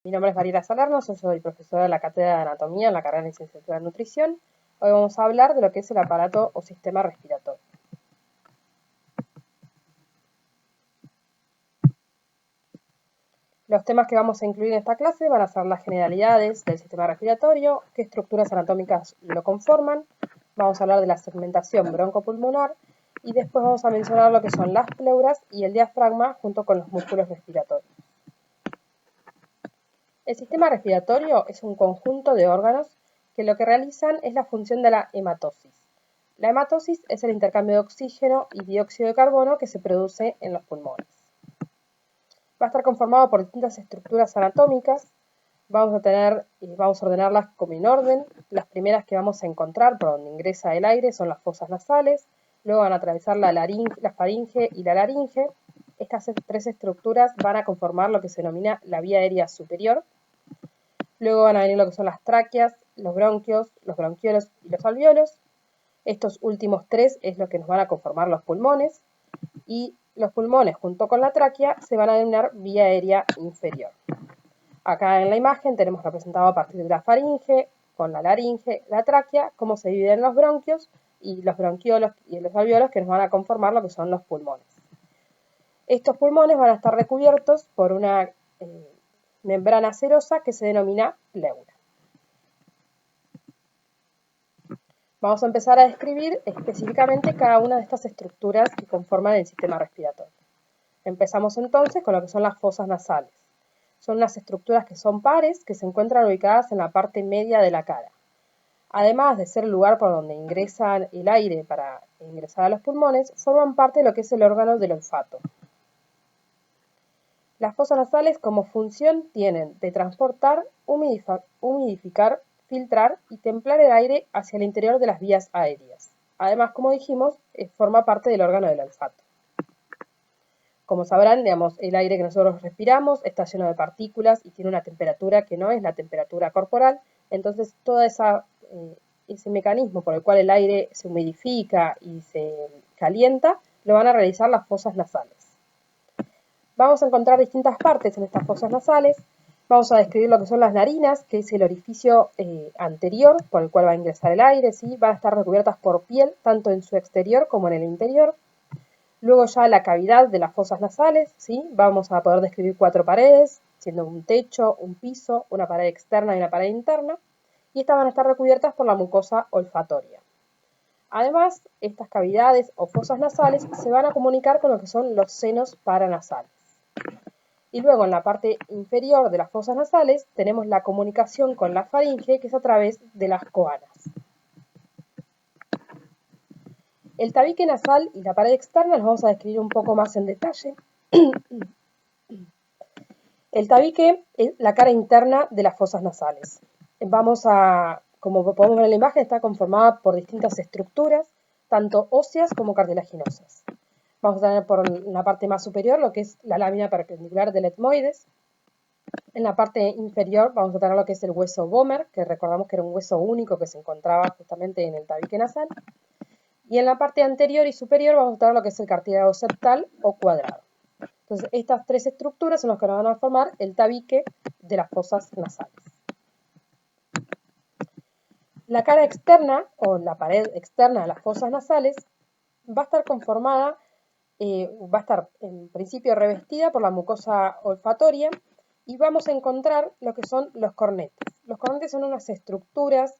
Mi nombre es Mariela Salerno, soy profesora de la Cátedra de Anatomía en la carrera de Licenciatura en Nutrición. Hoy vamos a hablar de lo que es el aparato o sistema respiratorio. Los temas que vamos a incluir en esta clase van a ser las generalidades del sistema respiratorio, qué estructuras anatómicas lo conforman, vamos a hablar de la segmentación broncopulmonar y después vamos a mencionar lo que son las pleuras y el diafragma junto con los músculos respiratorios. El sistema respiratorio es un conjunto de órganos que lo que realizan es la función de la hematosis. La hematosis es el intercambio de oxígeno y dióxido de carbono que se produce en los pulmones. Va a estar conformado por distintas estructuras anatómicas. Vamos a ordenarlas como en orden. Las primeras que vamos a encontrar por donde ingresa el aire son las fosas nasales. Luego van a atravesar la faringe y la laringe. Estas tres estructuras van a conformar lo que se denomina la vía aérea superior. Luego van a venir lo que son las tráqueas, los bronquios, los bronquiolos y los alveolos. Estos últimos tres es lo que nos van a conformar los pulmones. Y los pulmones junto con la tráquea se van a denominar vía aérea inferior. Acá en la imagen tenemos representado a partir de la faringe, con la laringe, la tráquea, cómo se dividen los bronquios y los bronquiolos y los alveolos que nos van a conformar lo que son los pulmones. Estos pulmones van a estar recubiertos por una membrana serosa que se denomina pleura. Vamos a empezar a describir específicamente cada una de estas estructuras que conforman el sistema respiratorio. Empezamos entonces con lo que son las fosas nasales. Son unas estructuras que son pares, que se encuentran ubicadas en la parte media de la cara. Además de ser el lugar por donde ingresa el aire para ingresar a los pulmones, forman parte de lo que es el órgano del olfato. Las fosas nasales como función tienen de transportar, humidificar, filtrar y templar el aire hacia el interior de las vías aéreas. Además, como dijimos, forma parte del órgano del olfato. Como sabrán, el aire que nosotros respiramos está lleno de partículas y tiene una temperatura que no es la temperatura corporal, entonces todo ese mecanismo por el cual el aire se humidifica y se calienta, lo van a realizar las fosas nasales. Vamos a encontrar distintas partes en estas fosas nasales. Vamos a describir lo que son las narinas, que es el orificio anterior por el cual va a ingresar el aire, ¿sí? Van a estar recubiertas por piel, tanto en su exterior como en el interior. Luego ya la cavidad de las fosas nasales, ¿sí? Vamos a poder describir 4 paredes, siendo un techo, un piso, una pared externa y una pared interna. Y estas van a estar recubiertas por la mucosa olfatoria. Además, estas cavidades o fosas nasales se van a comunicar con lo que son los senos paranasales. Y luego en la parte inferior de las fosas nasales tenemos la comunicación con la faringe, que es a través de las coanas. El tabique nasal y la pared externa los vamos a describir un poco más en detalle. El tabique es la cara interna de las fosas nasales. Como podemos ver en la imagen, está conformada por distintas estructuras, tanto óseas como cartilaginosas. Vamos a tener por la parte más superior lo que es la lámina perpendicular del etmoides. En la parte inferior vamos a tener lo que es el hueso vomer, que recordamos que era un hueso único que se encontraba justamente en el tabique nasal. Y en la parte anterior y superior vamos a tener lo que es el cartílago septal o cuadrado. Entonces, estas tres estructuras son las que nos van a formar el tabique de las fosas nasales. La cara externa o la pared externa de las fosas nasales va a estar conformada, va a estar en principio revestida por la mucosa olfatoria y vamos a encontrar lo que son los cornetes. Los cornetes son unas estructuras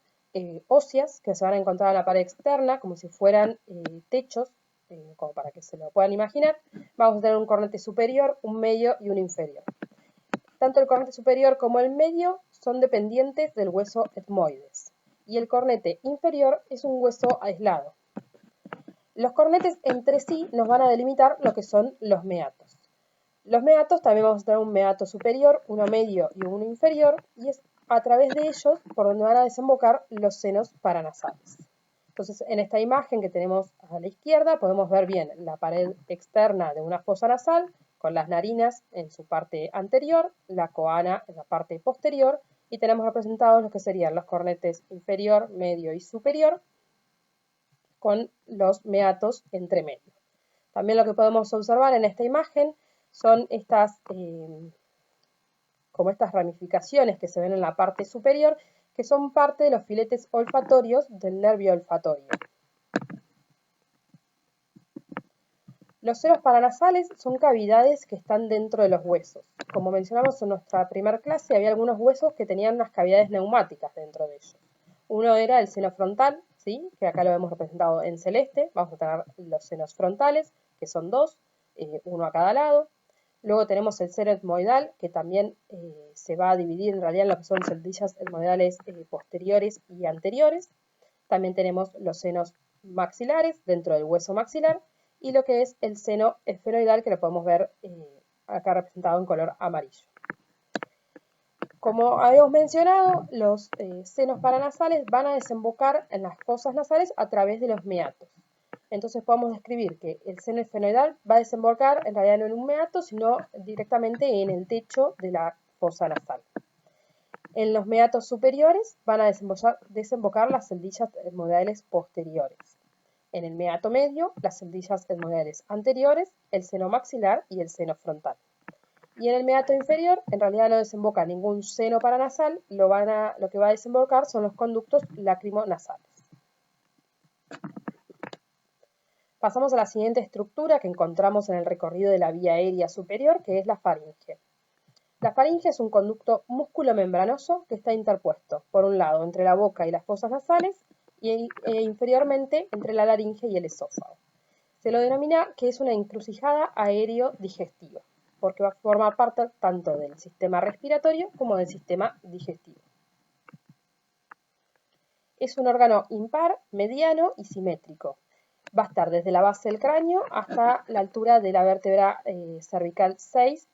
óseas que se van a encontrar en la pared externa como si fueran techos, como para que se lo puedan imaginar. Vamos a tener un cornete superior, un medio y un inferior. Tanto el cornete superior como el medio son dependientes del hueso etmoides y el cornete inferior es un hueso aislado. Los cornetes entre sí nos van a delimitar lo que son los meatos. Los meatos también vamos a tener un meato superior, uno medio y uno inferior, y es a través de ellos por donde van a desembocar los senos paranasales. Entonces, en esta imagen que tenemos a la izquierda podemos ver bien la pared externa de una fosa nasal con las narinas en su parte anterior, la coana en la parte posterior, y tenemos representados lo que serían los cornetes inferior, medio y superior, con los meatos entre medio. También lo que podemos observar en esta imagen son estas como estas ramificaciones que se ven en la parte superior, que son parte de los filetes olfatorios del nervio olfatorio. Los senos paranasales son cavidades que están dentro de los huesos. Como mencionamos en nuestra primera clase, había algunos huesos que tenían unas cavidades neumáticas dentro de ellos. Uno era el seno frontal, ¿sí? Que acá lo hemos representado en celeste. Vamos a tener los senos frontales, que son dos, uno a cada lado. Luego tenemos el seno etmoidal, que también se va a dividir en realidad en lo que son celdillas etmoidales posteriores y anteriores. También tenemos los senos maxilares dentro del hueso maxilar y lo que es el seno esfenoidal, que lo podemos ver acá representado en color amarillo. Como habíamos mencionado, los senos paranasales van a desembocar en las fosas nasales a través de los meatos. Entonces podemos describir que el seno esfenoidal va a desembocar en realidad no en un meato, sino directamente en el techo de la fosa nasal. En los meatos superiores van a desembocar las celdillas etmoidales posteriores. En el meato medio, las celdillas etmoidales anteriores, el seno maxilar y el seno frontal. Y en el meato inferior, en realidad no desemboca ningún seno paranasal, lo que va a desembocar son los conductos lacrimonasales. Pasamos a la siguiente estructura que encontramos en el recorrido de la vía aérea superior, que es la faringe. La faringe es un conducto músculo-membranoso que está interpuesto, por un lado, entre la boca y las fosas nasales, e inferiormente entre la laringe y el esófago. Se lo denomina que es una encrucijada aéreo-digestiva, porque va a formar parte tanto del sistema respiratorio como del sistema digestivo. Es un órgano impar, mediano y simétrico. Va a estar desde la base del cráneo hasta la altura de la vértebra cervical 6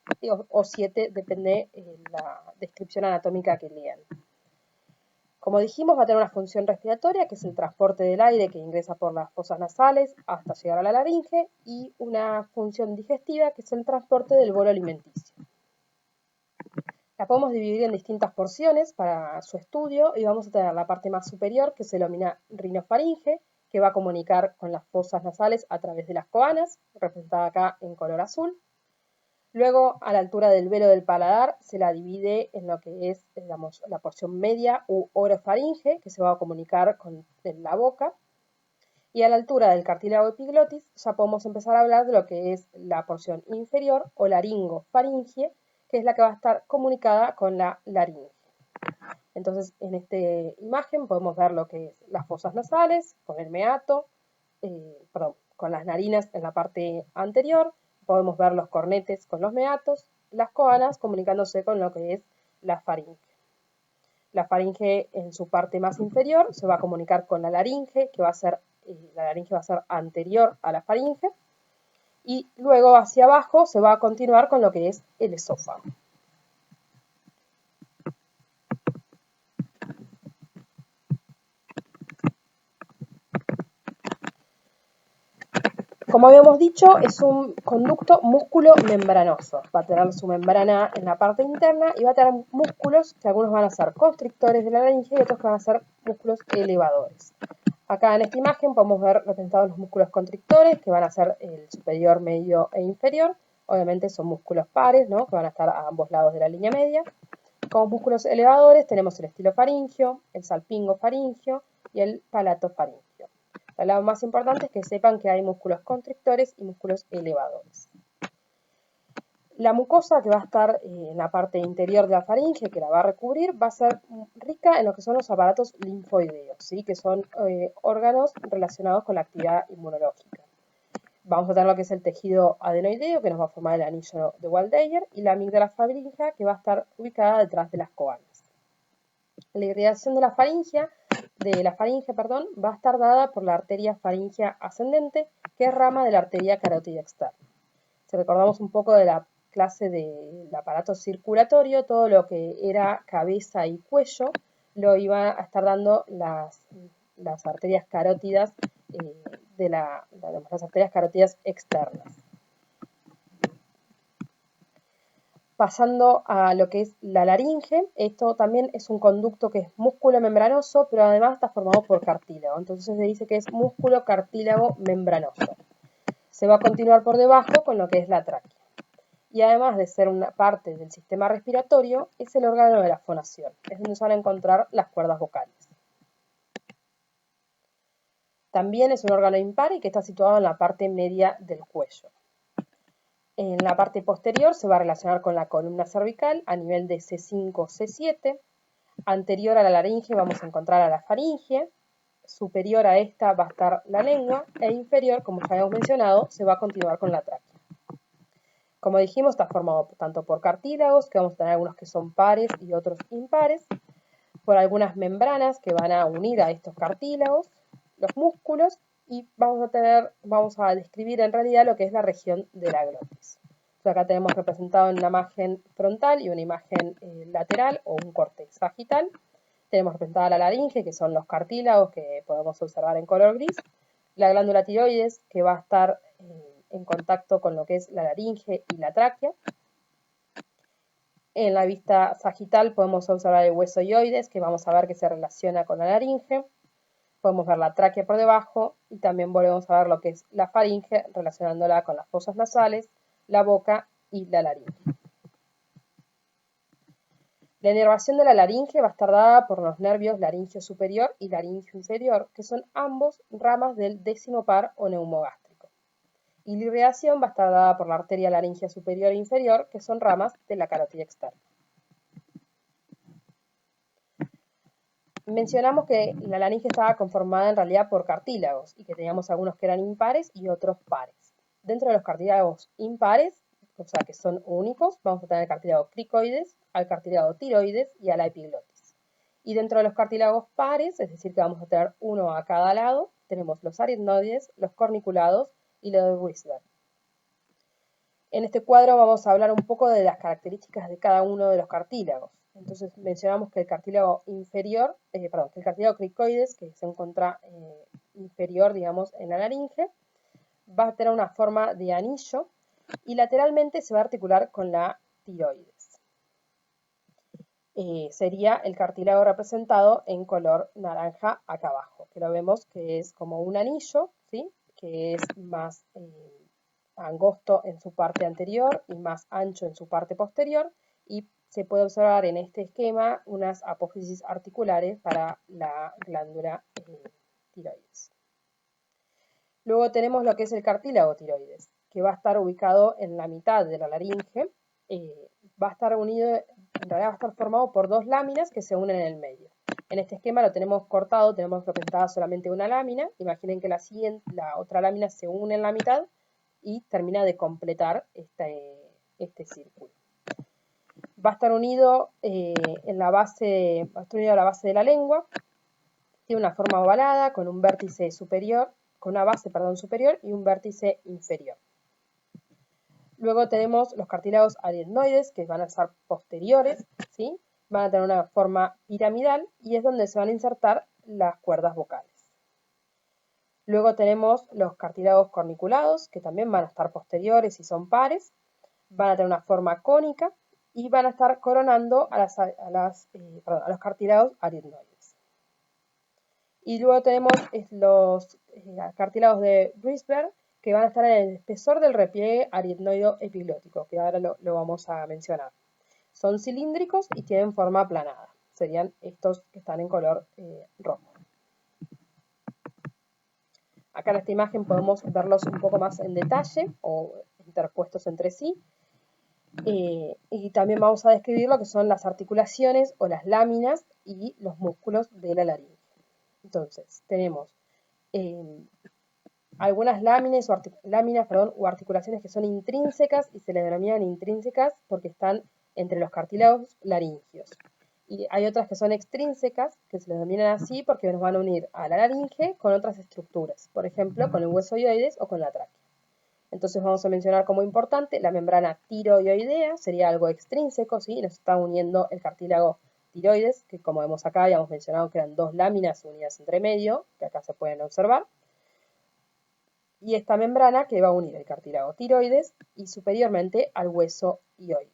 o 7, depende de la descripción anatómica que lean. Como dijimos, va a tener una función respiratoria, que es el transporte del aire que ingresa por las fosas nasales hasta llegar a la laringe, y una función digestiva, que es el transporte del bolo alimenticio. La podemos dividir en distintas porciones para su estudio, y vamos a tener la parte más superior, que se denomina rinofaringe, que va a comunicar con las fosas nasales a través de las coanas, representada acá en color azul. Luego, a la altura del velo del paladar, se la divide en lo que es, digamos, la porción media u orofaringe, que se va a comunicar con la boca. Y a la altura del cartílago epiglotis, ya podemos empezar a hablar de lo que es la porción inferior o laringofaringe, que es la que va a estar comunicada con la laringe. Entonces, en esta imagen podemos ver lo que es las fosas nasales, con el meato, con las narinas en la parte anterior. Podemos ver los cornetes con los meatos, las coanas comunicándose con lo que es la faringe. La faringe en su parte más inferior se va a comunicar con la laringe, que va a ser, la laringe va a ser anterior a la faringe, y luego hacia abajo se va a continuar con lo que es el esófago. Como habíamos dicho, es un conducto músculo-membranoso. Va a tener su membrana en la parte interna y va a tener músculos que algunos van a ser constrictores de la laringe y otros que van a ser músculos elevadores. Acá en esta imagen podemos ver representados los músculos constrictores, que van a ser el superior, medio e inferior. Obviamente son músculos pares, ¿no?, que van a estar a ambos lados de la línea media. Como músculos elevadores tenemos el estilofaringio, el salpingofaringio y el palatofaringio. Lo más importante es que sepan que hay músculos constrictores y músculos elevadores. La mucosa que va a estar en la parte interior de la faringe, que la va a recubrir, va a ser rica en lo que son los aparatos linfoideos, ¿sí?, que son órganos relacionados con la actividad inmunológica. Vamos a tener lo que es el tejido adenoideo, que nos va a formar el anillo de Waldeyer, y la amígdala faríngea, que va a estar ubicada detrás de las coanas. La irrigación de la faringe, va a estar dada por la arteria faríngea ascendente, que es rama de la arteria carótida externa. Si recordamos un poco de la clase del aparato circulatorio, todo lo que era cabeza y cuello lo iban a estar dando las arterias carótidas las arterias carótidas externas. Pasando a lo que es la laringe, esto también es un conducto que es músculo membranoso, pero además está formado por cartílago. Entonces se dice que es músculo cartílago membranoso. Se va a continuar por debajo con lo que es la tráquea. y además de ser una parte del sistema respiratorio, es el órgano de la fonación, es donde se van a encontrar las cuerdas vocales. También es un órgano impar y que está situado en la parte media del cuello. En la parte posterior se va a relacionar con la columna cervical a nivel de C5-C7. Anterior a la laringe vamos a encontrar a la faringe. Superior a esta va a estar la lengua e inferior, como ya habíamos mencionado, se va a continuar con la tráquea. Como dijimos, está formado tanto por cartílagos, que vamos a tener algunos que son pares y otros impares, por algunas membranas que van a unir a estos cartílagos, los músculos, y vamos a describir en realidad lo que es la región de la glotis. Entonces acá tenemos representado en una imagen frontal y una imagen lateral o un corte sagital. Tenemos representada la laringe, que son los cartílagos que podemos observar en color gris, la glándula tiroides, que va a estar en contacto con lo que es la laringe y la tráquea. En la vista sagital podemos observar el hueso hioides, que vamos a ver que se relaciona con la laringe. Podemos ver la tráquea por debajo y también volvemos a ver lo que es la faringe, relacionándola con las fosas nasales, la boca y la laringe. La inervación de la laringe va a estar dada por los nervios laringio superior y laringio inferior, que son ambos ramas del décimo par o neumogástrico. Y la irrigación va a estar dada por la arteria laringea superior e inferior, que son ramas de la carótida externa. Mencionamos que la laringe estaba conformada en realidad por cartílagos y que teníamos algunos que eran impares y otros pares. Dentro de los cartílagos impares, o sea que son únicos, vamos a tener el cartílago cricoides, al cartílago tiroides y a la epiglotis. Y dentro de los cartílagos pares, es decir que vamos a tener uno a cada lado, tenemos los aritnoides, los corniculados y los de Weisberg. En este cuadro vamos a hablar un poco de las características de cada uno de los cartílagos. Entonces mencionamos que el cartílago inferior, que el cartílago cricoides, que se encuentra inferior, digamos, en la laringe, va a tener una forma de anillo y lateralmente se va a articular con la tiroides. Sería el cartílago representado en color naranja acá abajo, que lo vemos que es como un anillo, ¿sí? Que es más angosto en su parte anterior y más ancho en su parte posterior, y se puede observar en este esquema unas apófisis articulares para la glándula tiroides. Luego tenemos lo que es el cartílago tiroides, que va a estar ubicado en la mitad de la laringe, va a estar unido, en realidad va a estar formado por dos láminas que se unen en el medio. En este esquema lo tenemos cortado, tenemos representada solamente una lámina. Imaginen que la otra lámina se une en la mitad y termina de completar este círculo. Va a estar unido en la base, va a estar unido a la base de la lengua. Tiene una forma ovalada con un vértice superior, con una base, perdón, superior y un vértice inferior. Luego tenemos los cartílagos aritnoides, que van a ser posteriores, ¿sí? Van a tener una forma piramidal y es donde se van a insertar las cuerdas vocales. Luego tenemos los cartílagos corniculados, que también van a estar posteriores y son pares, van a tener una forma cónica y van a estar coronando a los cartílagos aritnoides. Y luego tenemos los cartílagos de Weisberg, que van a estar en el espesor del repliegue aritnoideo epiglótico, que ahora lo vamos a mencionar. Son cilíndricos y tienen forma aplanada. Serían estos que están en color rojo. Acá en esta imagen podemos verlos un poco más en detalle o interpuestos entre sí. Y también vamos a describir lo que son las articulaciones o las láminas y los músculos de la laringe. Entonces, tenemos algunas láminas o articulaciones que son intrínsecas y se le denominan intrínsecas porque están entre los cartílagos laringios. Y hay otras que son extrínsecas, que se les denominan así porque nos van a unir a la laringe con otras estructuras, por ejemplo, con el hueso hioides o con la tráquea. Entonces vamos a mencionar como importante la membrana tiroidea, sería algo extrínseco, ¿sí? Nos está uniendo el cartílago tiroides, que como vemos acá habíamos mencionado que eran dos láminas unidas entre medio, que acá se pueden observar. Y esta membrana que va a unir el cartílago tiroides y superiormente al hueso hioides.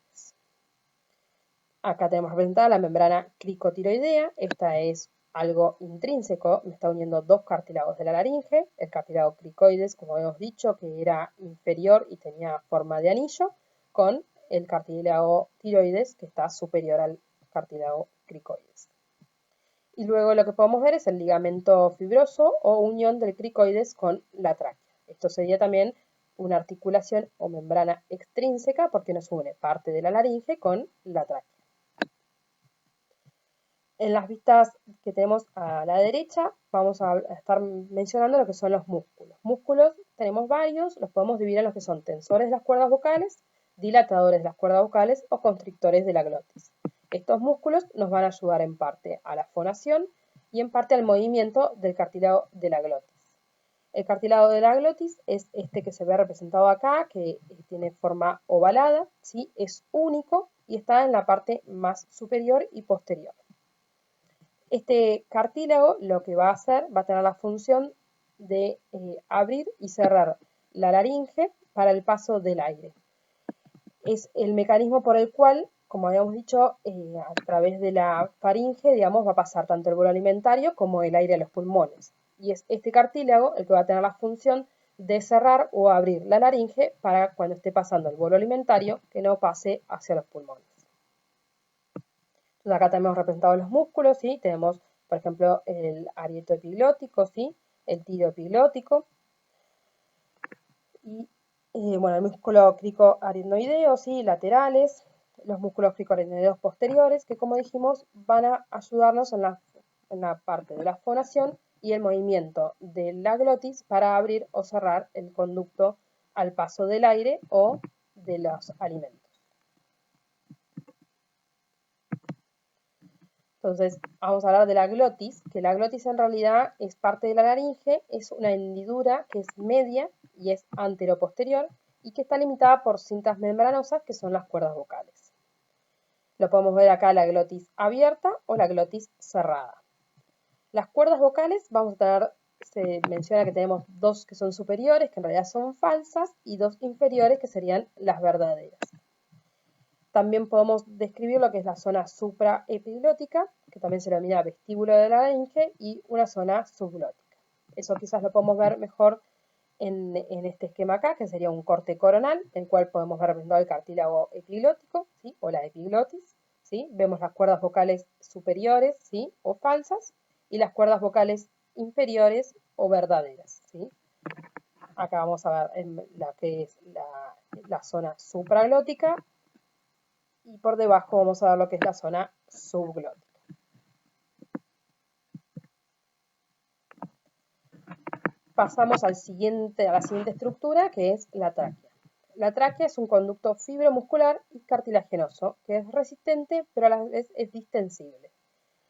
Acá tenemos representada la membrana cricotiroidea. Esta es algo intrínseco, me está uniendo dos cartílagos de la laringe, el cartílago cricoides, como hemos dicho, que era inferior y tenía forma de anillo, con el cartílago tiroides, que está superior al cartílago cricoides. Y luego lo que podemos ver es el ligamento fibroso o unión del cricoides con la tráquea. Esto sería también una articulación o membrana extrínseca porque nos une parte de la laringe con la tráquea. En las vistas que tenemos a la derecha vamos a estar mencionando lo que son los músculos. Músculos tenemos varios, los podemos dividir en los que son tensores de las cuerdas vocales, dilatadores de las cuerdas vocales o constrictores de la glotis. Estos músculos nos van a ayudar en parte a la fonación y en parte al movimiento del cartílago de la glotis. El cartílago de la glotis es este que se ve representado acá, que tiene forma ovalada, ¿sí? Es único y está en la parte más superior y posterior. Este cartílago lo que va a hacer, va a tener la función de abrir y cerrar la laringe para el paso del aire. Es el mecanismo por el cual, como habíamos dicho, a través de la faringe, digamos, va a pasar tanto el bolo alimentario como el aire a los pulmones. Y es este cartílago el que va a tener la función de cerrar o abrir la laringe para cuando esté pasando el bolo alimentario que no pase hacia los pulmones. Entonces acá tenemos representados los músculos, ¿sí? Tenemos, por ejemplo, el arieto epiglótico, ¿sí? El tiro epiglótico. Y bueno, el músculo cricoaritenoideo, ¿sí? Laterales, los músculos cricoaritenoideos posteriores, que como dijimos, van a ayudarnos en la parte de la fonación y el movimiento de la glotis para abrir o cerrar el conducto al paso del aire o de los alimentos. Entonces, vamos a hablar de la glotis, que la glotis en realidad es parte de la laringe, es una hendidura que es media y es anteroposterior y que está limitada por cintas membranosas que son las cuerdas vocales. Lo podemos ver acá la glotis abierta o la glotis cerrada. Las cuerdas vocales vamos a tener, se menciona que tenemos dos que son superiores, que en realidad son falsas, y dos inferiores que serían las verdaderas. También podemos describir lo que es la zona supraepiglótica, que también se denomina vestíbulo de la laringe, y una zona subglótica. Eso quizás lo podemos ver mejor en este esquema acá, que sería un corte coronal, en el cual podemos ver representado el cartílago epiglótico, ¿sí? O la epiglotis, ¿sí? Vemos las cuerdas vocales superiores, ¿sí? O falsas, y las cuerdas vocales inferiores o verdaderas, ¿sí? Acá vamos a ver en la que es la zona supraglótica, y por debajo vamos a ver lo que es la zona subglótica. Pasamos a la siguiente estructura, que es la tráquea. La tráquea es un conducto fibromuscular y cartilaginoso que es resistente, pero a la vez es distensible.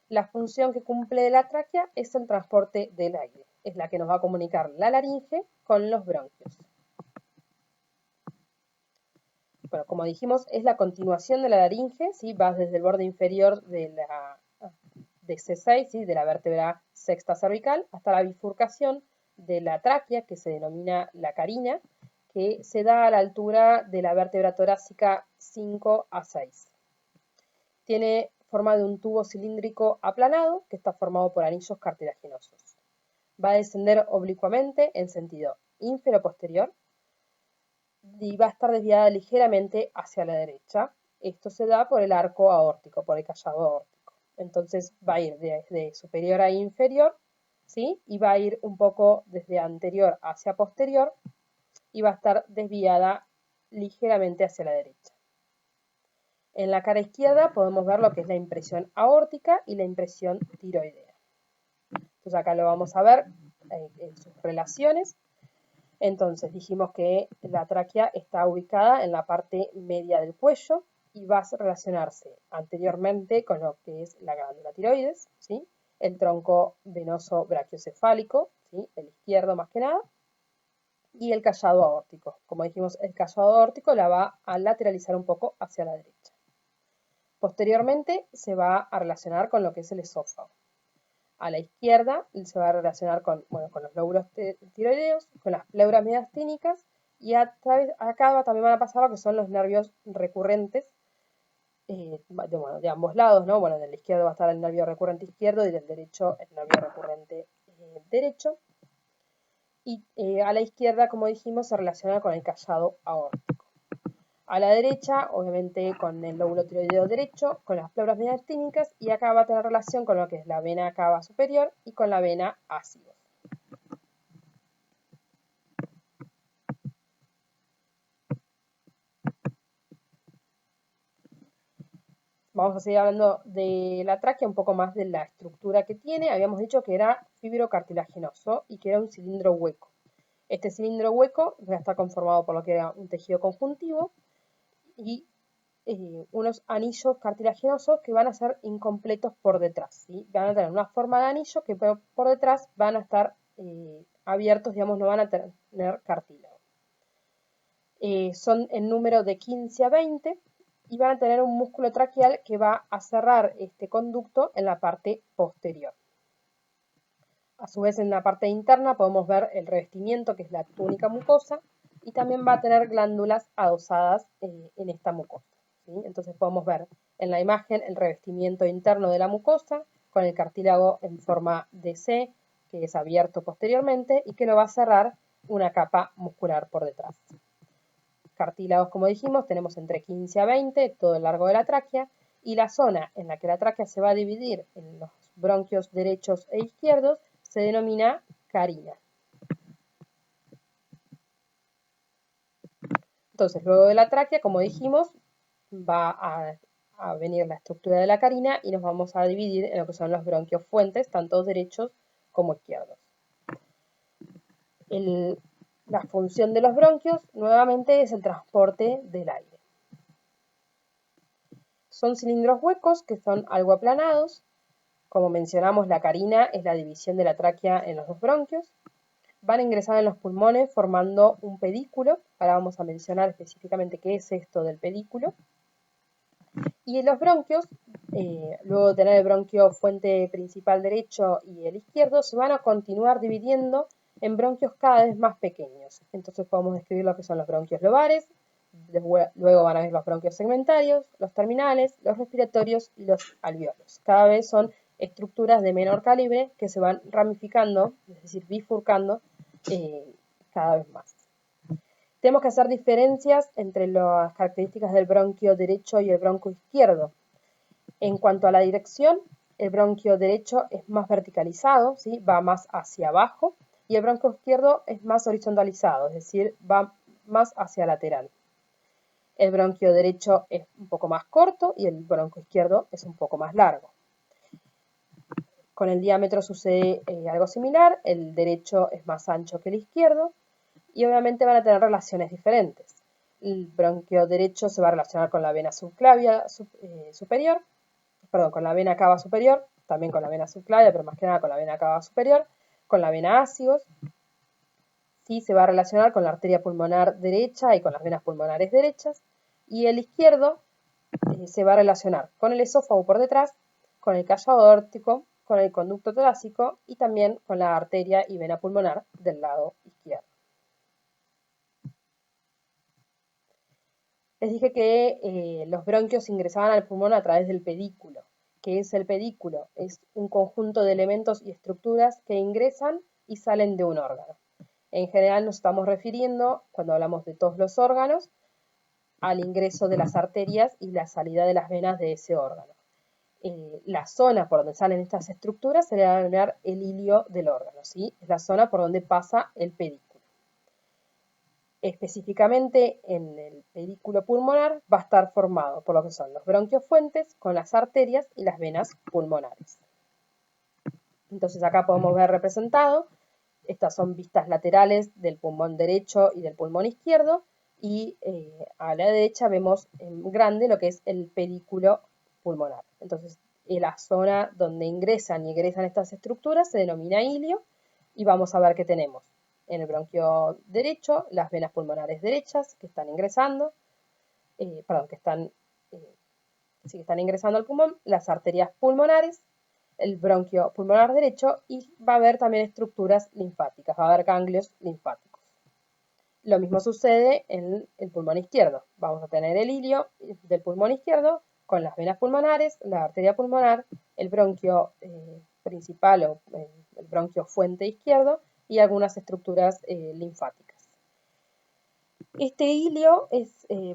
La función que cumple la tráquea es el transporte del aire. Es la que nos va a comunicar la laringe con los bronquios. Bueno, como dijimos, es la continuación de la laringe, ¿sí? Va desde el borde inferior de C6, ¿sí? De la vértebra sexta cervical, hasta la bifurcación de la tráquea, que se denomina la carina, que se da a la altura de la vértebra torácica 5 a 6. Tiene forma de un tubo cilíndrico aplanado, que está formado por anillos cartilaginosos. Va a descender oblicuamente en sentido infero-posterior, y va a estar desviada ligeramente hacia la derecha. Esto se da por el arco aórtico, por el callado aórtico. Entonces va a ir desde superior a inferior, ¿sí? Y va a ir un poco desde anterior hacia posterior y va a estar desviada ligeramente hacia la derecha. En la cara izquierda podemos ver lo que es la impresión aórtica y la impresión tiroidea. Entonces acá lo vamos a ver en sus relaciones. Entonces dijimos que la tráquea está ubicada en la parte media del cuello y va a relacionarse anteriormente con lo que es la glándula tiroides, ¿sí? El tronco venoso brachiocefálico, ¿sí? El izquierdo más que nada, y el callado aórtico. Como dijimos, el callado aórtico la va a lateralizar un poco hacia la derecha. Posteriormente se va a relacionar con lo que es el esófago. A la izquierda se va a relacionar con los lóbulos tiroideos, con las pleuras mediastínicas, y acá también van a pasar lo que son los nervios recurrentes de ambos lados, ¿no? Bueno, del izquierdo va a estar el nervio recurrente izquierdo y del derecho el nervio recurrente derecho. Y a la izquierda, como dijimos, se relaciona con el callado aórtico. A la derecha, obviamente, con el lóbulo tiroideo derecho, con las pleuras mediastínicas, y acá va a tener relación con lo que es la vena cava superior y con la vena ácido. Vamos a seguir hablando de la tráquea, un poco más de la estructura que tiene. Habíamos dicho que era fibrocartilaginoso y que era un cilindro hueco. Este cilindro hueco va a estar conformado por lo que era un tejido conjuntivo y unos anillos cartilaginosos que van a ser incompletos por detrás, ¿sí? Van a tener una forma de anillo que por detrás van a estar abiertos, digamos, no van a tener cartílago. Son en número de 15 a 20 y van a tener un músculo traqueal que va a cerrar este conducto en la parte posterior. A su vez, en la parte interna podemos ver el revestimiento, que es la túnica mucosa, y también va a tener glándulas adosadas en esta mucosa, ¿sí? Entonces podemos ver en la imagen el revestimiento interno de la mucosa con el cartílago en forma de C, que es abierto posteriormente y que lo va a cerrar una capa muscular por detrás. Cartílagos, como dijimos, tenemos entre 15 a 20, todo el largo de la tráquea, y la zona en la que la tráquea se va a dividir en los bronquios derechos e izquierdos se denomina carina. Entonces, luego de la tráquea, como dijimos, va a venir la estructura de la carina y nos vamos a dividir en lo que son los bronquios fuentes, tanto derechos como izquierdos. La función de los bronquios, nuevamente, es el transporte del aire. Son cilindros huecos que son algo aplanados. Como mencionamos, la carina es la división de la tráquea en los dos bronquios. Van a ingresar en los pulmones formando un pedículo. Ahora vamos a mencionar específicamente qué es esto del pedículo. Y en los bronquios, luego de tener el bronquio fuente principal derecho y el izquierdo, se van a continuar dividiendo en bronquios cada vez más pequeños. Entonces podemos describir lo que son los bronquios lobares, luego van a ver los bronquios segmentarios, los terminales, los respiratorios y los alveolos. Cada vez son estructuras de menor calibre que se van ramificando, es decir, bifurcando cada vez más. Tenemos que hacer diferencias entre las características del bronquio derecho y el bronquio izquierdo. En cuanto a la dirección, el bronquio derecho es más verticalizado, ¿sí? Va más hacia abajo, y el bronquio izquierdo es más horizontalizado, es decir, va más hacia lateral. El bronquio derecho es un poco más corto y el bronquio izquierdo es un poco más largo. Con el diámetro sucede algo similar, el derecho es más ancho que el izquierdo y obviamente van a tener relaciones diferentes. El bronquio derecho se va a relacionar con la vena subclavia superior, perdón, con la vena cava superior, también con la vena subclavia, pero más que nada con la vena cava superior, con la vena ácigos. Sí, se va a relacionar con la arteria pulmonar derecha y con las venas pulmonares derechas. Y el izquierdo se va a relacionar con el esófago por detrás, con el callado aórtico, con el conducto torácico y también con la arteria y vena pulmonar del lado izquierdo. Les dije que los bronquios ingresaban al pulmón a través del pedículo. ¿Qué es el pedículo? Es un conjunto de elementos y estructuras que ingresan y salen de un órgano. En general nos estamos refiriendo, cuando hablamos de todos los órganos, al ingreso de las arterias y la salida de las venas de ese órgano. La zona por donde salen estas estructuras se le va a denominar el hilio del órgano, ¿sí? Es la zona por donde pasa el pedículo. Específicamente en el pedículo pulmonar va a estar formado por lo que son los bronquios fuentes con las arterias y las venas pulmonares. Entonces acá podemos ver representado, estas son vistas laterales del pulmón derecho y del pulmón izquierdo, y a la derecha vemos en grande lo que es el pedículo pulmonar. Entonces la zona donde ingresan y egresan estas estructuras se denomina hilio, y vamos a ver qué tenemos. En el bronquio derecho, las venas pulmonares derechas que están ingresando, que están ingresando al pulmón, las arterias pulmonares, el bronquio pulmonar derecho, y va a haber también estructuras linfáticas, va a haber ganglios linfáticos. Lo mismo sucede en el pulmón izquierdo. Vamos a tener el hilio del pulmón izquierdo con las venas pulmonares, la arteria pulmonar, el bronquio principal o el bronquio fuente izquierdo y algunas estructuras linfáticas. Este hilio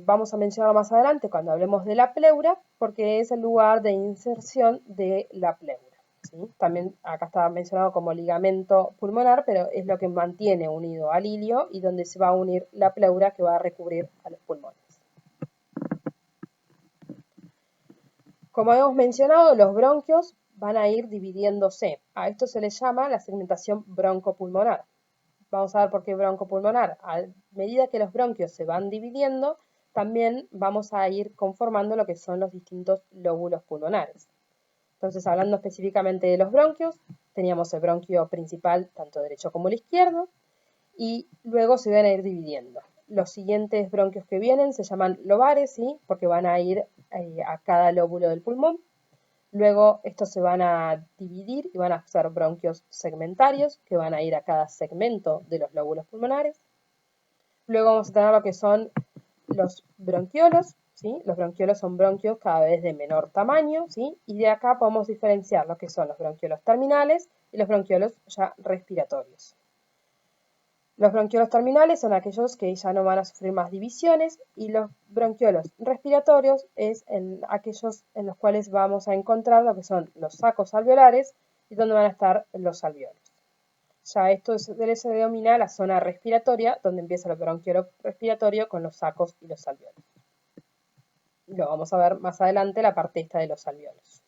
vamos a mencionarlo más adelante cuando hablemos de la pleura, porque es el lugar de inserción de la pleura, ¿sí? También acá está mencionado como ligamento pulmonar, pero es lo que mantiene unido al hilio y donde se va a unir la pleura que va a recubrir a los pulmones. Como hemos mencionado, los bronquios van a ir dividiéndose. A esto se le llama la segmentación broncopulmonar. Vamos a ver por qué broncopulmonar. A medida que los bronquios se van dividiendo, también vamos a ir conformando lo que son los distintos lóbulos pulmonares. Entonces, hablando específicamente de los bronquios, teníamos el bronquio principal, tanto derecho como el izquierdo, y luego se van a ir dividiendo. Los siguientes bronquios que vienen se llaman lobares, ¿sí? Porque van a ir a cada lóbulo del pulmón. Luego estos se van a dividir y van a ser bronquios segmentarios, que van a ir a cada segmento de los lóbulos pulmonares. Luego vamos a tener lo que son los bronquiolos, ¿sí? Los bronquiolos son bronquios cada vez de menor tamaño, ¿sí? Y de acá podemos diferenciar lo que son los bronquiolos terminales y los bronquiolos ya respiratorios. Los bronquiolos terminales son aquellos que ya no van a sufrir más divisiones y los bronquiolos respiratorios es aquellos en los cuales vamos a encontrar lo que son los sacos alveolares y donde van a estar los alveolos. Ya esto se denomina la zona respiratoria, donde empieza el bronquiolo respiratorio con los sacos y los alveolos. Lo vamos a ver más adelante, la parte esta de los alveolos.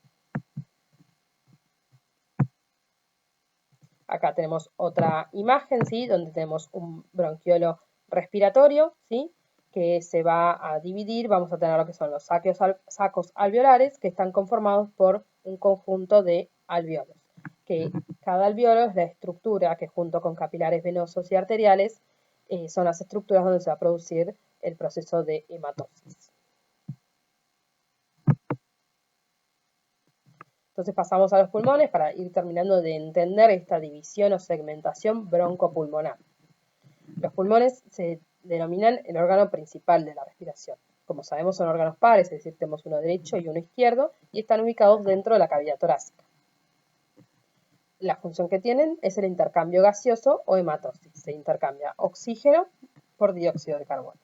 Acá tenemos otra imagen, ¿sí? Donde tenemos un bronquiolo respiratorio, ¿sí? Que se va a dividir. Vamos a tener lo que son los sacos alveolares, que están conformados por un conjunto de alveolos. Que cada alveolo es la estructura que junto con capilares venosos y arteriales son las estructuras donde se va a producir el proceso de hematosis. Entonces pasamos a los pulmones para ir terminando de entender esta división o segmentación broncopulmonar. Los pulmones se denominan el órgano principal de la respiración. Como sabemos son órganos pares, es decir, tenemos uno derecho y uno izquierdo, y están ubicados dentro de la cavidad torácica. La función que tienen es el intercambio gaseoso o hematosis. Se intercambia oxígeno por dióxido de carbono.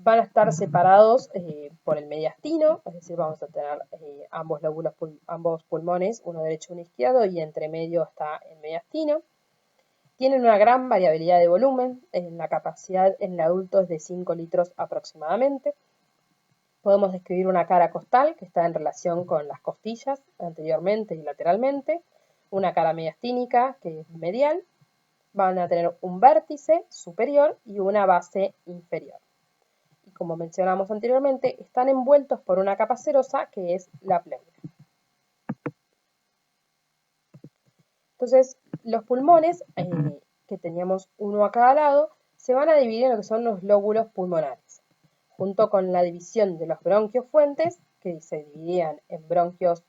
Van a estar separados por el mediastino, es decir, vamos a tener ambos pulmones, uno derecho y uno izquierdo, y entre medio está el mediastino. Tienen una gran variabilidad de volumen, la capacidad en el adulto es de 5 litros aproximadamente. Podemos describir una cara costal que está en relación con las costillas anteriormente y lateralmente, una cara mediastínica que es medial, van a tener un vértice superior y una base inferior. Y como mencionamos anteriormente, están envueltos por una capa serosa que es la pleura. Entonces, los pulmones, que teníamos uno a cada lado, se van a dividir en lo que son los lóbulos pulmonares, junto con la división de los bronquios fuentes, que se dividían en bronquios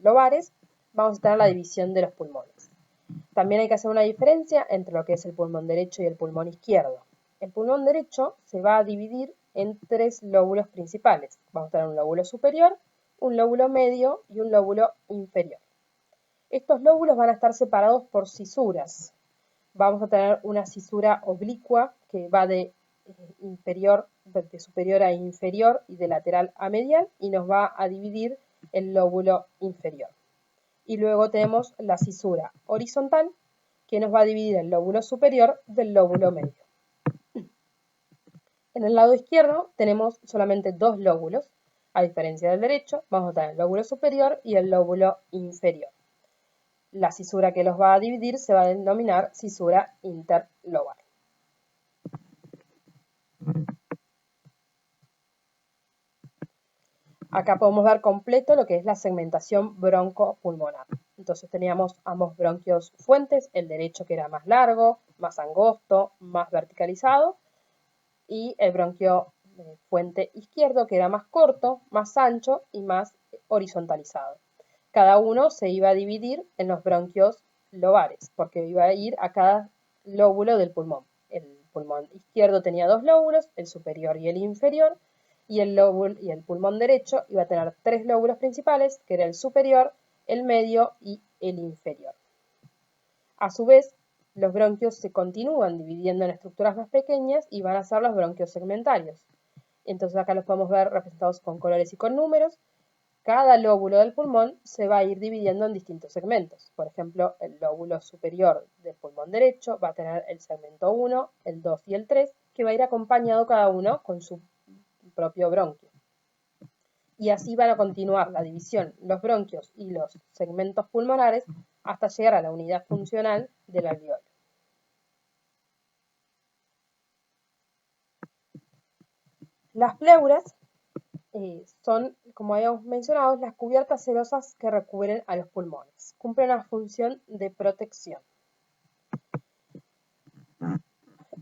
lobares, vamos a tener la división de los pulmones. También hay que hacer una diferencia entre lo que es el pulmón derecho y el pulmón izquierdo. El pulmón derecho se va a dividir en 3 lóbulos principales. Vamos a tener un lóbulo superior, un lóbulo medio y un lóbulo inferior. Estos lóbulos van a estar separados por cisuras. Vamos a tener una cisura oblicua que va de superior a inferior y de lateral a medial y nos va a dividir el lóbulo inferior. Y luego tenemos la cisura horizontal que nos va a dividir el lóbulo superior del lóbulo medio. En el lado izquierdo tenemos solamente 2 lóbulos, a diferencia del derecho, vamos a tener el lóbulo superior y el lóbulo inferior. La cisura que los va a dividir se va a denominar cisura interlobar. Acá podemos ver completo lo que es la segmentación broncopulmonar. Entonces teníamos ambos bronquios fuentes, el derecho que era más largo, más angosto, más verticalizado, y el bronquio fuente izquierdo que era más corto, más ancho y más horizontalizado. Cada uno se iba a dividir en los bronquios lobares, porque iba a ir a cada lóbulo del pulmón. El pulmón izquierdo tenía 2 lóbulos, el superior y el inferior, y el pulmón derecho iba a tener 3 lóbulos principales, que era el superior, el medio y el inferior. A su vez, los bronquios se continúan dividiendo en estructuras más pequeñas y van a ser los bronquios segmentarios. Entonces acá los podemos ver representados con colores y con números. Cada lóbulo del pulmón se va a ir dividiendo en distintos segmentos. Por ejemplo, el lóbulo superior del pulmón derecho va a tener el segmento 1, el 2 y el 3, que va a ir acompañado cada uno con su propio bronquio. Y así van a continuar la división, los bronquios y los segmentos pulmonares hasta llegar a la unidad funcional del alveolo. Las pleuras son, como habíamos mencionado, las cubiertas serosas que recubren a los pulmones. Cumplen una función de protección.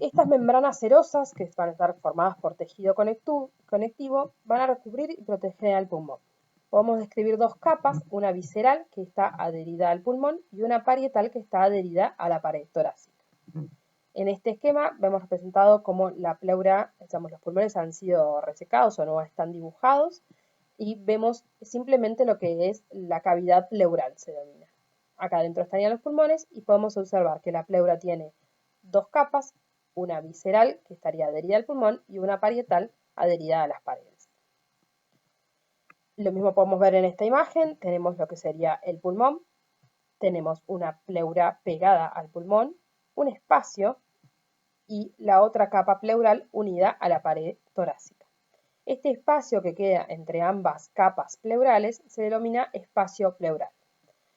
Estas membranas serosas, que van a estar formadas por tejido conectivo, van a recubrir y proteger al pulmón. Podemos describir dos capas, una visceral, que está adherida al pulmón, y una parietal, que está adherida a la pared torácica. En este esquema vemos representado cómo la pleura, digamos, los pulmones han sido resecados o no están dibujados, y vemos simplemente lo que es la cavidad pleural, se denomina. Acá adentro estarían los pulmones y podemos observar que la pleura tiene dos capas, una visceral, que estaría adherida al pulmón, y una parietal adherida a las paredes. Lo mismo podemos ver en esta imagen, tenemos lo que sería el pulmón, tenemos una pleura pegada al pulmón, un espacio y la otra capa pleural unida a la pared torácica. Este espacio que queda entre ambas capas pleurales se denomina espacio pleural.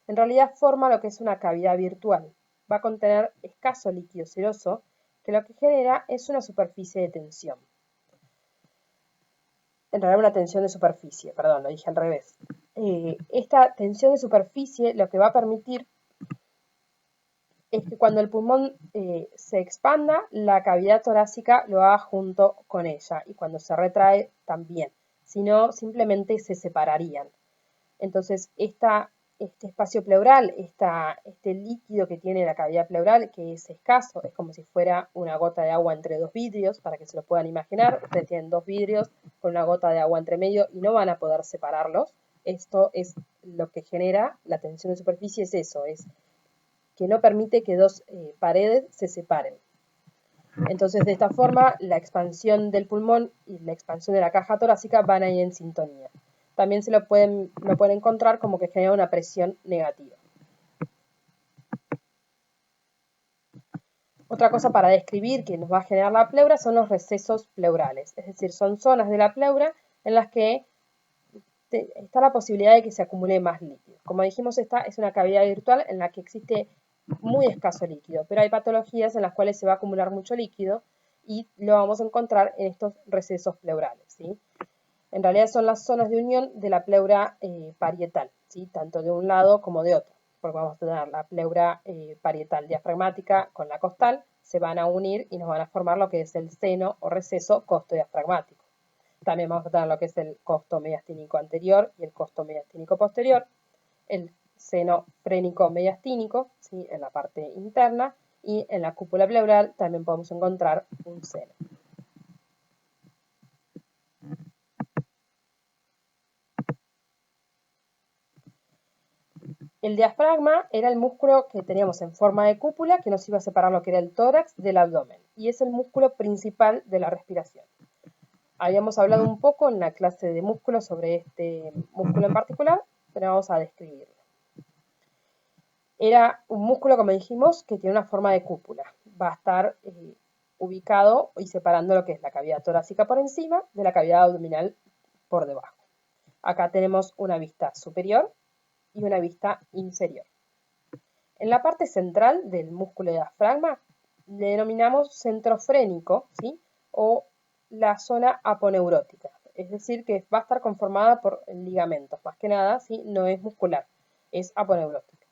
En realidad forma lo que es una cavidad virtual. Va a contener escaso líquido seroso, que lo que genera es una superficie de tensión. En realidad una tensión de superficie, perdón, lo dije al revés. Esta tensión de superficie lo que va a permitir es que cuando el pulmón se expanda, la cavidad torácica lo haga junto con ella, y cuando se retrae también, si no simplemente se separarían. Entonces este espacio pleural, este líquido que tiene la cavidad pleural, que es escaso, es como si fuera una gota de agua entre dos vidrios, para que se lo puedan imaginar. Ustedes tienen dos vidrios con una gota de agua entre medio y no van a poder separarlos. Esto es lo que genera la tensión de superficie, es eso, es que no permite que dos paredes se separen. Entonces, de esta forma, la expansión del pulmón y la expansión de la caja torácica van a ir en sintonía. También lo pueden encontrar como que genera una presión negativa. Otra cosa para describir que nos va a generar la pleura son los recesos pleurales, es decir, son zonas de la pleura en las que está la posibilidad de que se acumule más líquido. Como dijimos, esta es una cavidad virtual en la que existe muy escaso líquido, pero hay patologías en las cuales se va a acumular mucho líquido y lo vamos a encontrar en estos recesos pleurales, ¿sí? En realidad son las zonas de unión de la pleura parietal, ¿sí? Tanto de un lado como de otro, porque vamos a tener la pleura parietal diafragmática con la costal, se van a unir y nos van a formar lo que es el seno o receso costodiafragmático. También vamos a tener lo que es el costo mediastínico anterior y el costo mediastínico posterior, el seno frénico mediastínico, ¿sí? En la parte interna, y en la cúpula pleural también podemos encontrar un seno. El diafragma era el músculo que teníamos en forma de cúpula que nos iba a separar lo que era el tórax del abdomen, y es el músculo principal de la respiración. Habíamos hablado un poco en la clase de músculos sobre este músculo en particular, pero vamos a describirlo. Era un músculo, como dijimos, que tiene una forma de cúpula. Va a estar ubicado y separando lo que es la cavidad torácica por encima de la cavidad abdominal por debajo. Acá tenemos una vista superior y una vista inferior. En la parte central del músculo de diafragma le denominamos centro frénico, ¿sí? O la zona aponeurótica, es decir, que va a estar conformada por ligamentos, más que nada, ¿sí? No es muscular, es aponeurótica.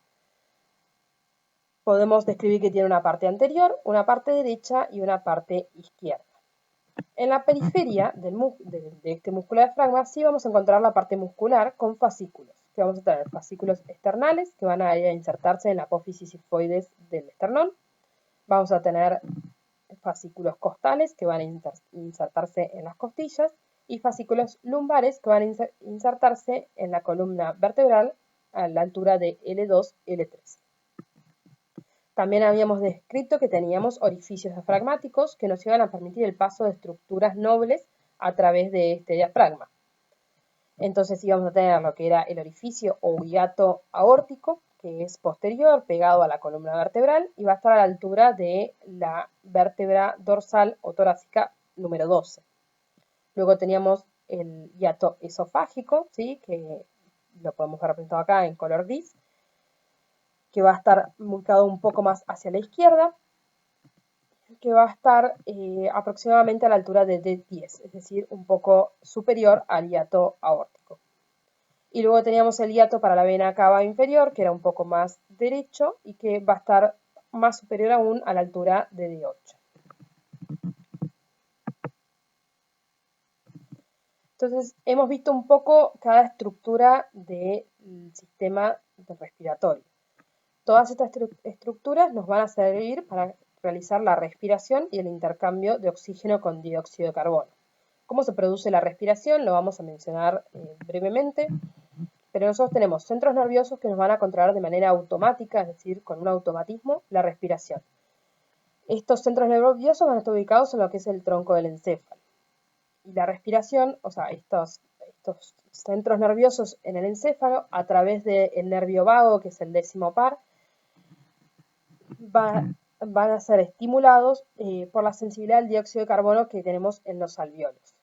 Podemos describir que tiene una parte anterior, una parte derecha y una parte izquierda. En la periferia de este músculo de diafragma sí vamos a encontrar la parte muscular con fascículos, que vamos a tener fascículos externales que van a ir a insertarse en la apófisis sifoides del esternón. Vamos a tener fascículos costales que van a insertarse en las costillas y fascículos lumbares que van a insertarse en la columna vertebral a la altura de L2, L3. También habíamos descrito que teníamos orificios diafragmáticos que nos iban a permitir el paso de estructuras nobles a través de este diafragma. Entonces íbamos a tener lo que era el orificio o hiato aórtico, que es posterior, pegado a la columna vertebral, y va a estar a la altura de la vértebra dorsal o torácica número 12. Luego teníamos el hiato esofágico, ¿sí? Que lo podemos ver representado acá en color gris, que va a estar ubicado un poco más hacia la izquierda, que va a estar aproximadamente a la altura de D10, es decir, un poco superior al hiato aórtico. Y luego teníamos el hiato para la vena cava inferior, que era un poco más derecho y que va a estar más superior aún a la altura de D8. Entonces, hemos visto un poco cada estructura del sistema respiratorio. Todas estas estructuras nos van a servir para realizar la respiración y el intercambio de oxígeno con dióxido de carbono. ¿Cómo se produce la respiración? Lo vamos a mencionar brevemente, pero nosotros tenemos centros nerviosos que nos van a controlar de manera automática, es decir, con un automatismo, la respiración. Estos centros nerviosos van a estar ubicados en lo que es el tronco del encéfalo. Y la respiración, o sea, estos centros nerviosos en el encéfalo, a través del nervio vago, que es el 10º par, van a ser estimulados por la sensibilidad al dióxido de carbono que tenemos en los alvéolos.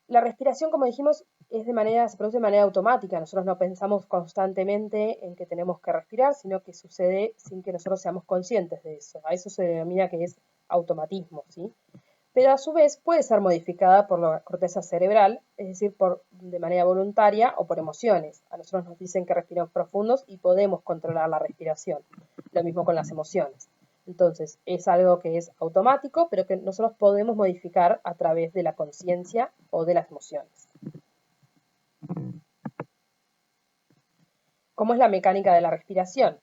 La respiración, como dijimos, se produce de manera automática. Nosotros no pensamos constantemente en que tenemos que respirar, sino que sucede sin que nosotros seamos conscientes de eso. A eso se denomina que es automatismo, ¿sí? Pero a su vez puede ser modificada por la corteza cerebral, es decir, de manera voluntaria o por emociones. A nosotros nos dicen que respiramos profundos y podemos controlar la respiración. Lo mismo con las emociones. Entonces, es algo que es automático, pero que nosotros podemos modificar a través de la conciencia o de las emociones. ¿Cómo es la mecánica de la respiración?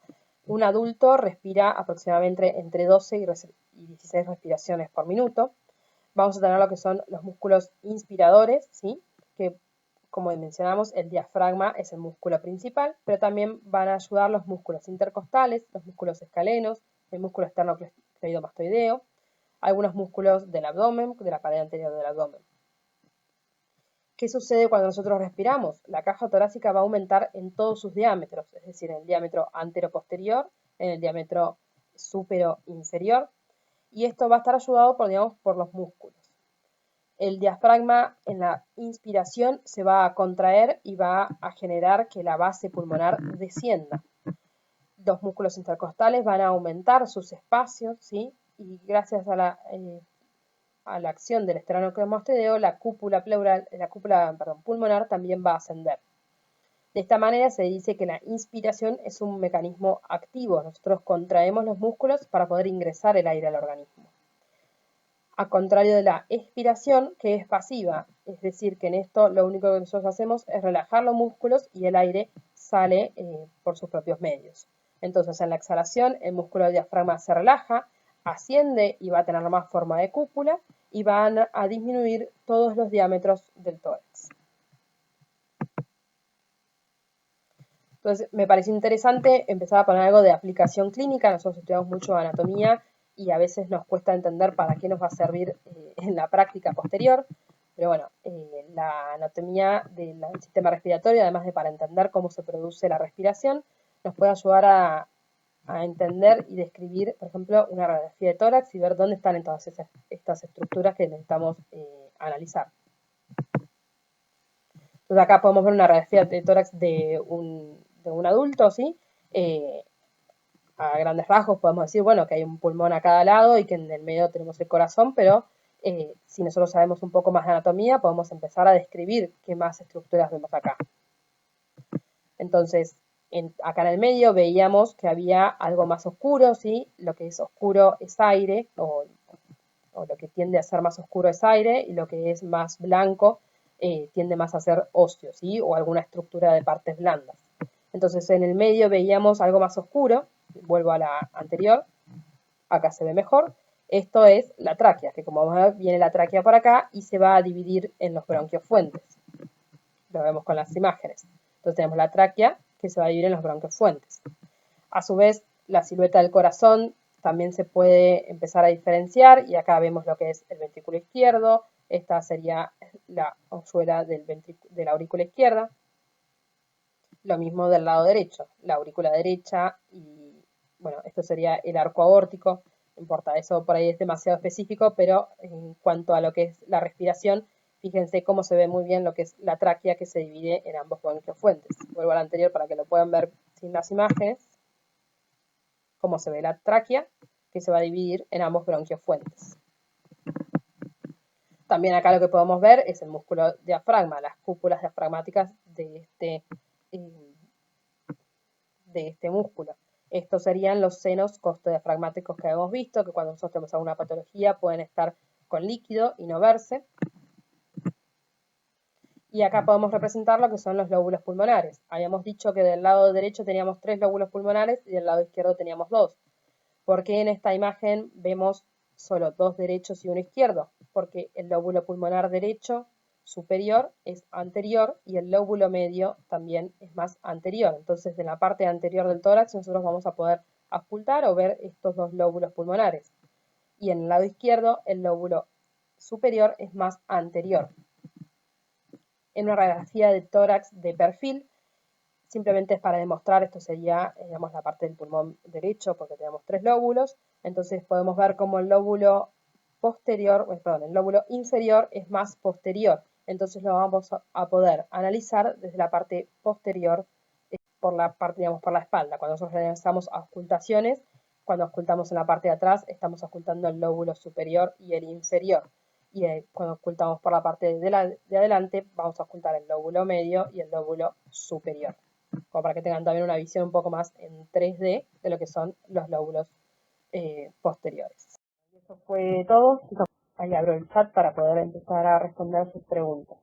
Un adulto respira aproximadamente entre 12 y 16 respiraciones por minuto. Vamos a tener lo que son los músculos inspiradores, ¿sí? Que, como mencionamos, el diafragma es el músculo principal, pero también van a ayudar los músculos intercostales, los músculos escalenos, el músculo esternocleidomastoideo, algunos músculos del abdomen, de la pared anterior del abdomen. ¿Qué sucede cuando nosotros respiramos? La caja torácica va a aumentar en todos sus diámetros, es decir, en el diámetro antero-posterior, en el diámetro supero-inferior, y esto va a estar ayudado por los músculos. El diafragma en la inspiración se va a contraer y va a generar que la base pulmonar descienda. Los músculos intercostales van a aumentar sus espacios, ¿sí? Y gracias a la acción del esternocleidomastoideo, la cúpula pulmonar también va a ascender. De esta manera se dice que la inspiración es un mecanismo activo. Nosotros contraemos los músculos para poder ingresar el aire al organismo. A contrario de la expiración, que es pasiva, es decir, que en esto lo único que nosotros hacemos es relajar los músculos y el aire sale por sus propios medios. Entonces, en la exhalación, el músculo del diafragma se relaja, asciende y va a tener más forma de cúpula y van a disminuir todos los diámetros del tórax. Entonces, me pareció interesante empezar a poner algo de aplicación clínica. Nosotros estudiamos mucho anatomía y a veces nos cuesta entender para qué nos va a servir en la práctica posterior. Pero bueno, la anatomía del sistema respiratorio, además de para entender cómo se produce la respiración, nos puede ayudar a entender y describir, por ejemplo, una radiografía de tórax y ver dónde están en todas estas estructuras que necesitamos analizar. Entonces acá podemos ver una radiografía de tórax de un adulto, ¿sí? A grandes rasgos podemos decir, bueno, que hay un pulmón a cada lado y que en el medio tenemos el corazón, pero si nosotros sabemos un poco más de anatomía, podemos empezar a describir qué más estructuras vemos acá. Entonces, acá en el medio veíamos que había algo más oscuro, ¿sí? Lo que es oscuro es aire, o lo que tiende a ser más oscuro es aire, y lo que es más blanco tiende más a ser óseo, ¿sí? O alguna estructura de partes blandas. Entonces, en el medio veíamos algo más oscuro, vuelvo a la anterior, acá se ve mejor. Esto es la tráquea, que como vamos a ver, viene la tráquea por acá y se va a dividir en los bronquios fuentes. Lo vemos con las imágenes. Entonces tenemos la tráquea que se va a dividir en los bronquios fuentes. A su vez, la silueta del corazón también se puede empezar a diferenciar y acá vemos lo que es el ventrículo izquierdo. Esta sería la hoyuela de la aurícula izquierda. Lo mismo del lado derecho, la aurícula derecha y, bueno, esto sería el arco aórtico. No importa, eso por ahí es demasiado específico, pero en cuanto a lo que es la respiración, fíjense cómo se ve muy bien lo que es la tráquea que se divide en ambos bronquiofuentes. Vuelvo al anterior para que lo puedan ver sin las imágenes. Cómo se ve la tráquea que se va a dividir en ambos bronquiofuentes. También acá lo que podemos ver es el músculo diafragma, las cúpulas diafragmáticas de este músculo. Estos serían los senos costodiafragmáticos que hemos visto, que cuando nosotros tenemos alguna patología pueden estar con líquido y no verse. Y acá podemos representar lo que son los lóbulos pulmonares. Habíamos dicho que del lado derecho teníamos 3 lóbulos pulmonares y del lado izquierdo teníamos 2. ¿Por qué en esta imagen vemos solo 2 derechos y 1 izquierdo? Porque el lóbulo pulmonar derecho superior es anterior y el lóbulo medio también es más anterior. Entonces, en la parte anterior del tórax nosotros vamos a poder auscultar o ver estos 2 lóbulos pulmonares. Y en el lado izquierdo, el lóbulo superior es más anterior. En una radiografía de tórax de perfil, simplemente es para demostrar, esto sería, digamos, la parte del pulmón derecho, porque tenemos 3 lóbulos, entonces podemos ver cómo el lóbulo posterior, perdón, el lóbulo inferior es más posterior, entonces lo vamos a poder analizar desde la parte posterior, por la parte, digamos, por la espalda. Cuando nosotros realizamos auscultaciones, cuando auscultamos en la parte de atrás, estamos auscultando el lóbulo superior y el inferior. Y cuando ocultamos por la parte de adelante, vamos a ocultar el lóbulo medio y el lóbulo superior, como para que tengan también una visión un poco más en 3D de lo que son los lóbulos posteriores. Eso fue todo. Ahí abro el chat para poder empezar a responder sus preguntas.